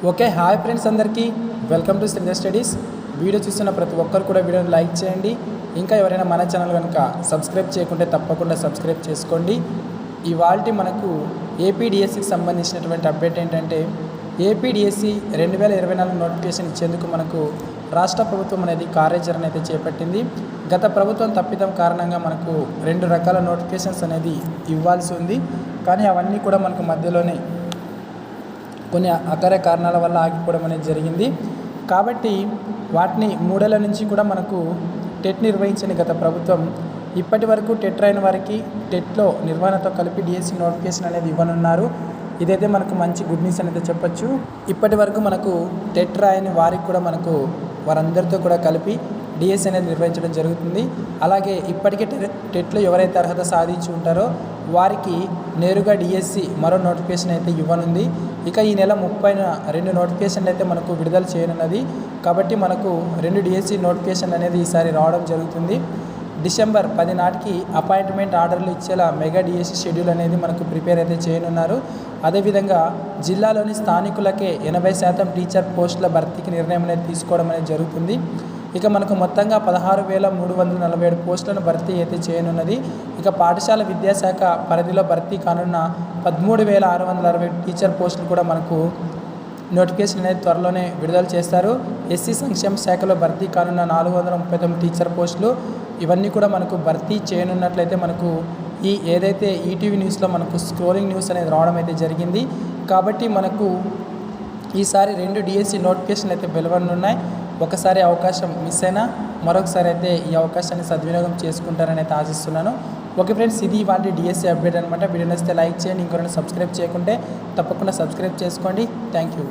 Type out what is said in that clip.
Okay, hi friends అందరికీ welcome to Sridhar studies. Video చూస్తున్న ప్రతి ఒక్కరు కూడా వీడియోని లైక్ చేయండి. ఇంకా ఎవరైనా మన ఛానల్ కనుక సబ్స్క్రైబ్ చేయకుంటే తప్పకుండా సబ్స్క్రైబ్ చేసుకోండి. ఇవాల్టి మనకు ఏపీడిఎస్సికి సంబంధించినటువంటి అప్డేట్ ఏంటంటే ఏపీడిఎస్సి 2024 నోటిఫికేషన్ ఇచ్చేందుకు మనకు రాష్ట్ర ప్రభుత్వం అనేది కార్యాచరణ అయితే చేపట్టింది. గత ప్రభుత్వం తప్పిదం కారణంగా మనకు 2 రకాల నోటిఫికేషన్స్ అనేది ఇవ్వాల్సి ఉంది. కానీ అవన్నీ కూడా మనకు మధ్యలోనే కొన్ని అకార కారణాల వల్ల ఆగిపోవడం అనేది జరిగింది. కాబట్టి వాటిని 3 ఏళ్ల నుంచి కూడా మనకు టెట్ నిర్వహించిన గత ప్రభుత్వం ఇప్పటి వరకు టెట్ రాయని వారికి టెట్లో నిర్వహణతో కలిపి డిఎస్సి నోటిఫికేషన్ అనేది ఇవ్వనున్నారు. ఇదైతే మనకు మంచి గుడ్ న్యూస్ అనేది చెప్పొచ్చు. ఇప్పటి వరకు మనకు టెట్ రాయని వారికి కూడా మనకు వారందరితో కూడా కలిపి డిఎస్సి అనేది నిర్వహించడం జరుగుతుంది. అలాగే ఇప్పటికే టెట్లో ఎవరైతే అర్హత సాధించి ఉంటారో వారికి నేరుగా డిఎస్సి మరో నోటిఫికేషన్ అయితే ఇవ్వనుంది. ఇక ఈ నెల 30న 2 నోటిఫికేషన్లు అయితే మనకు విడుదల చేయనున్నది. కాబట్టి మనకు 2 డిఎస్సి నోటిఫికేషన్ అనేది ఈసారి రావడం జరుగుతుంది. డిసెంబర్ 10 నాటికి అపాయింట్మెంట్ ఆర్డర్లు ఇచ్చేలా మెగా డిఎస్సి షెడ్యూల్ అనేది మనకు ప్రిపేర్ అయితే చేయనున్నారు. అదేవిధంగా జిల్లాలోని స్థానికులకే 80% టీచర్ పోస్టుల భర్తీకి నిర్ణయం అనేది తీసుకోవడం అనేది జరుగుతుంది. ఇక మనకు మొత్తంగా 16,347 పోస్టులను భర్తీ అయితే చేయనున్నది. ఇక పాఠశాల విద్యాశాఖ పరిధిలో భర్తీ కానున్న 13,660 టీచర్ పోస్టులు కూడా మనకు నోటిఫికేషన్ అనేది త్వరలోనే విడుదల చేస్తారు. ఎస్సీ సంక్షేమ శాఖలో భర్తీ కానున్న 439 టీచర్ పోస్టులు ఇవన్నీ కూడా మనకు భర్తీ చేయనున్నట్లయితే మనకు ఏదైతే ఈటీవీ న్యూస్లో మనకు స్క్రోలింగ్ న్యూస్ అనేది రావడం అయితే జరిగింది. కాబట్టి మనకు ఈసారి 2 డిఎస్సి నోటిఫికేషన్లు అయితే వెలువడనున్నాయి. ఒకసారి అవకాశం మిస్ అయినా మరొకసారి అయితే ఈ అవకాశాన్ని సద్వినియోగం చేసుకుంటారని అయితే ఆశిస్తున్నాను. ఓకే ఫ్రెండ్స్, ఇది వాటి డిఎస్సి అప్డేట్ అనమాట. వీడియో నచ్చితే లైక్ చేయండి. ఇంకొకరైనా సబ్స్క్రైబ్ చేయకుంటే తప్పకుండా సబ్స్క్రైబ్ చేసుకోండి. Thank you.